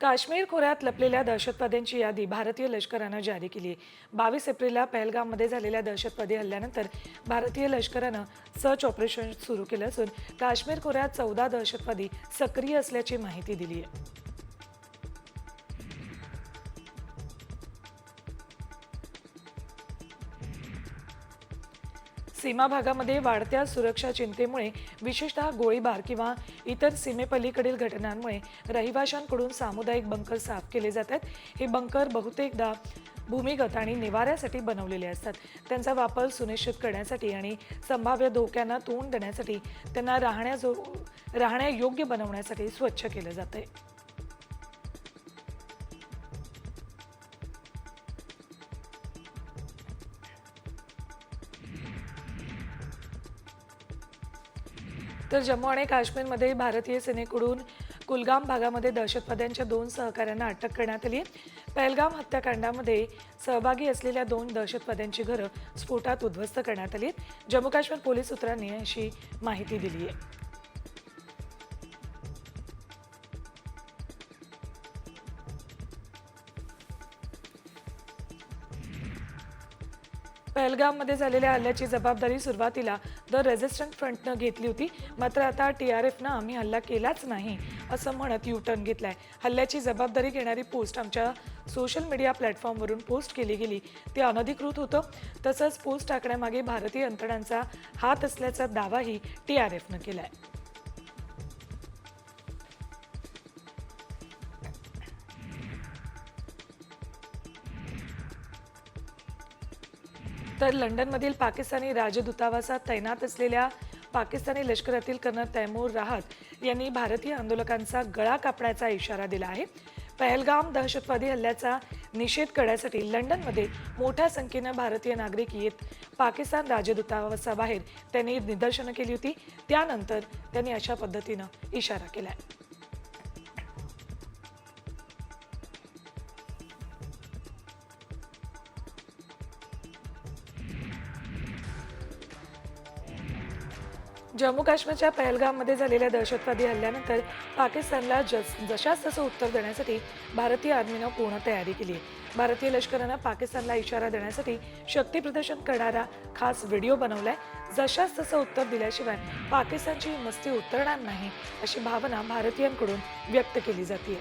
काश्मीर खोऱ्यात लपलेल्या दहशतवाद्यांची यादी भारतीय लष्करानं जारी केली आहे। 22 एप्रिलला पहलगाममध्ये झालेल्या दहशतवादी हल्ल्यानंतर भारतीय लष्करानं सर्च ऑपरेशन सुरू केलं असून काश्मीर खोऱ्यात 14 दहशतवादी सक्रिय असल्याची माहिती दिली आहे। सीमा भागामध्ये वाढत्या सुरक्षा चिंतेमुळे विशेषतः गोळीबार किंवा इतर सीमेपलीकडील घटनांमुळे रहिवाशांकडून सामुदायिक बंकर साफ केले जातात। हे बंकर बहुतेकदा भूमिगत आणि निवाऱ्यासाठी बनवलेले असतात। त्यांचा वापर सुनिश्चित करण्यासाठी आणि संभाव्य धोक्यांना तोंड देण्यासाठी त्यांना राहण्यायोग्य बनवण्यासाठी स्वच्छ केलं जाते। तर जम्मू आणि काश्मीरमध्ये भारतीय सेनेकडून कुलगाम भागामध्ये दहशतवाद्यांच्या 2 सहकाऱ्यांना अटक करण्यात आली आहे। पहलगाम हत्याकांडामध्ये सहभागी असलेल्या 2 दहशतवाद्यांची घरं स्फोटात उद्ध्वस्त करण्यात आली आहेत। जम्मू काश्मीर पोलीस सूत्रांनी अशी माहिती दिली आहे। पहलगाममध्ये झालेल्या हल्ल्याची जबाबदारी सुरुवातीला द रेझिस्टंट फ्रंटनं घेतली होती, मात्र आता TRFनं आम्ही हल्ला केलाच नाही असं म्हणत U-टर्न घेतलाय। हल्ल्याची जबाबदारी घेणारी पोस्ट आमच्या सोशल मीडिया प्लॅटफॉर्मवरून पोस्ट केली गेली ते अनधिकृत होतं। तसंच पोस्ट टाकण्यामागे भारतीय यंत्रणांचा हात असल्याचा दावाही TRFनं केलाय। तर लंडनमधील पाकिस्तानी राजदूतावासात तैनात असलेल्या पाकिस्तानी लष्करातील कर्नल तैमूर राहत यांनी भारतीय आंदोलकांचा गळा कापण्याचा इशारा दिला आहे। पहलगाम दहशतवादी हल्ल्याचा निषेध करण्यासाठी लंडनमध्ये मोठ्या संख्येनं भारतीय नागरिक येत पाकिस्तान राजदूतावासाबाहेर त्यांनी निदर्शनं केली होती। त्यानंतर त्यांनी अशा पद्धतीनं इशारा केलाय। जम्मू काश्मीरच्या पहलगाममध्ये झालेल्या दहशतवादी हल्ल्यानंतर पाकिस्तानला जशास तसं उत्तर देण्यासाठी भारतीय आर्मीनं पूर्ण तयारी केली आहे। भारतीय लष्करानं पाकिस्तानला इशारा देण्यासाठी शक्ती प्रदर्शन करणारा खास व्हिडिओ बनवलाय। जशास तसं उत्तर दिल्याशिवाय पाकिस्तानची मस्ती उतरणार नाही अशी भावना भारतीयांकडून व्यक्त केली जाते।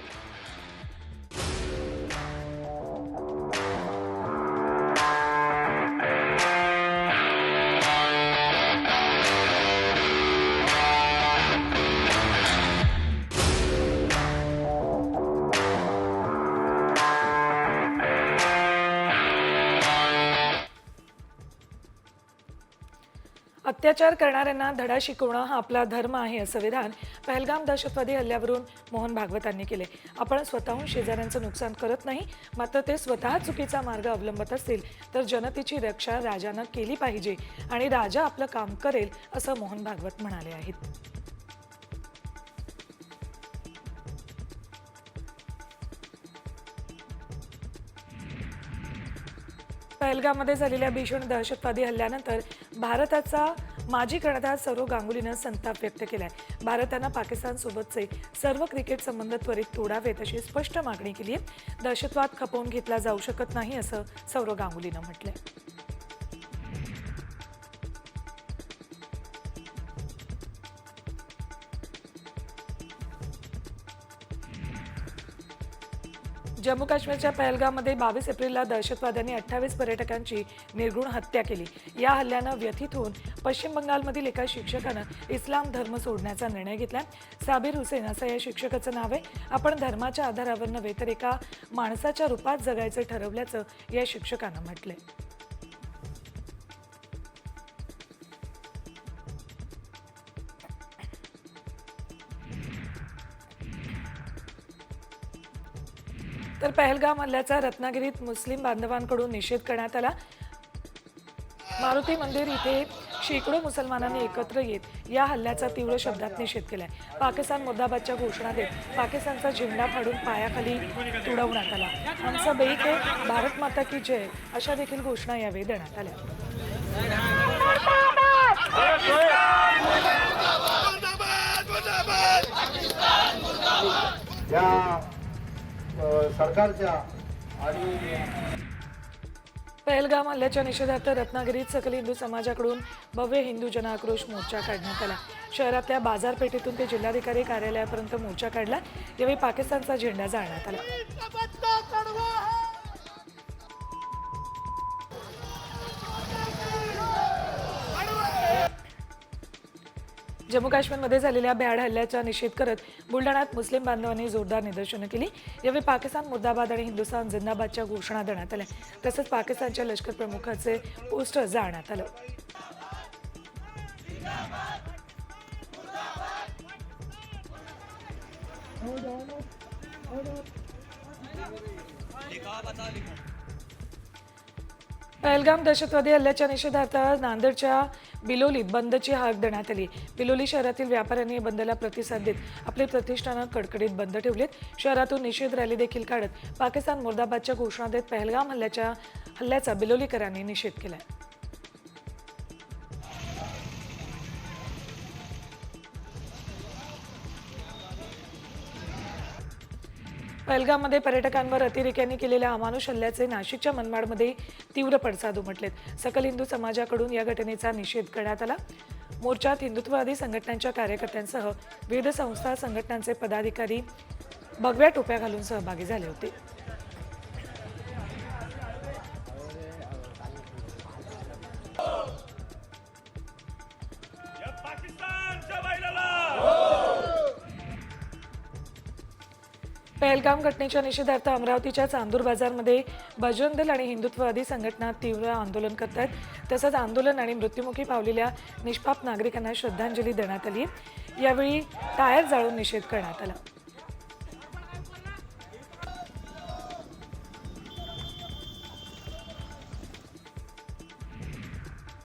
अत्याचार करणाऱ्यांना धडा शिकवणं हा आपला धर्म आहे असं विधान पहलगाम दहशतवादी हल्ल्यावरून मोहन भागवतांनी केले। आपण स्वतःहून शेजाऱ्यांचं नुकसान करत नाही, मात्र ते स्वतः चुकीचा मार्ग अवलंबत असतील तर जनतेची रक्षा राजानं केली पाहिजे आणि राजा आपलं काम करेल असं मोहन भागवत म्हणाले आहेत। पहलगाममध्ये झालेल्या भीषण दहशतवादी हल्ल्यानंतर भारताचा माजी कर्णधार सौरव गांगुलीनं संताप व्यक्त केलाय। भारतानं पाकिस्तानसोबतचे सर्व क्रिकेट संबंध त्वरित तोडावेत अशी स्पष्ट मागणी केली आहे। दहशतवाद खपवून घेतला जाऊ शकत नाही असं सौरव गांगुलीनं म्हटलंय। जम्मू काश्मीरच्या पहलगाममध्ये 22 एप्रिलला दहशतवाद्यांनी 28 पर्यटकांची निर्घृण हत्या केली। या हल्ल्यानं व्यथित होऊन पश्चिम बंगालमधील एका शिक्षकानं इस्लाम धर्म सोडण्याचा निर्णय घेतला। साबिर हुसेन असं या शिक्षकाचं नाव आहे। आपण धर्माच्या आधारावर नव्हे तर एका माणसाच्या रूपात जगायचं ठरवल्याचं या शिक्षकानं म्हटलंय। तर पहलगाम हल्ल्याचा रत्नागिरीत मुस्लिम बांधवांकडून निषेध करण्यात आला। मारुती मंदिर इथे शेकडो मुसलमानांनी एकत्र येत या हल्ल्याचा तीव्र शब्दात निषेध केलाय। पाकिस्तान मुर्दाबादच्या घोषणा देत पाकिस्तानचा झेंडा फाडून पायाखाली तुडवण्यात आला। हम सब एक है, भारत माता की जय अशा देखील घोषणा यावेळी देण्यात आल्या। सरकारच्या आणि पहलगाम हल्ल्याच्या निषेधार्थ रत्नागिरीत सकल हिंदू समाजाकडून भव्य हिंदू जनाक्रोश मोर्चा काढण्यात आला। शहरातल्या बाजारपेठेतून ते जिल्हाधिकारी कार्यालयापर्यंत मोर्चा काढला। यावेळी पाकिस्तानचा झेंडा जाळण्यात आला। जम्मू काश्मीरमध्ये झालेल्या भ्याड हल्ल्याचा निषेध करत बुलढाण्यात मुस्लिम बांधवांनी जोरदार निदर्शनं केली। यावेळी पाकिस्तान मुर्दाबाद आणि हिंदुस्थान जिंदाबादच्या घोषणा देण्यात आल्या। तसंच पाकिस्तानच्या लष्कर प्रमुखाचे पोस्टर जाळण्यात आलं। पहलगाम दहशतवादी हल्ल्याच्या निषेधार्थ नांदेडच्या बिलोलीत बंदची हाक देण्यात आली। बिलोली शहरातील व्यापाऱ्यांनी बंदला प्रतिसाद देत आपली प्रतिष्ठानं कडकडीत बंद ठेवलीत। शहरातून निषेध रॅली देखील काढत पाकिस्तान मुर्दाबादच्या घोषणा देत पहलगाम हल्ल्याचा बिलोलीकरांनी निषेध केलाय। पहलगाममध्ये पर्यटकांवर अतिरेक्यांनी केलेल्या अमानुष हल्ल्याचे नाशिकच्या मनमाडमध्ये तीव्र पडसाद उमटलेत। सकल हिंदू समाजाकडून या घटनेचा निषेध करण्यात आला। मोर्चात हिंदुत्ववादी संघटनांच्या कार्यकर्त्यांसह विविध संस्था संघटनांचे पदाधिकारी भगव्या टोप्या घालून सहभागी झाले होते। पहलगाम घटनेच्या निषेधार्थ अमरावतीच्या चांदूर बाजारमध्ये बजरंग दल आणि हिंदुत्ववादी संघटना तीव्र आंदोलन करत आहेत। तसंच आंदोलन आणि मृत्युमुखी पावलेल्या निष्पाप नागरिकांना श्रद्धांजली देण्यात आली। यावेळी टायर जाळून निषेध करण्यात आला।